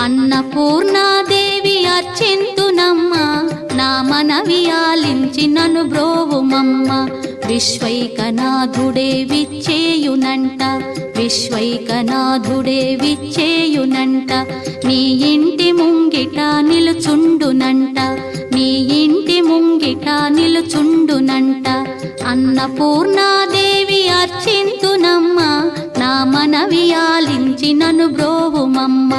అన్నపూర్ణాదేవి అర్చింతునమ్మ, నా మనవి ఆలించి నను బ్రోవుమమ్మ. విశ్వైకనాథుడే విచ్చేయునంట, విశ్వైకనాథుడే విచ్చేయునంట. నీ ఇంటి ముంగిట నిలుచుండునంట, నీ ఇంటి ముంగిట నిలుచుండునంట. అన్నపూర్ణాదేవి అర్చింతునమ్మ, నా మనవి ఆలించి నను బ్రోవుమమ్మ.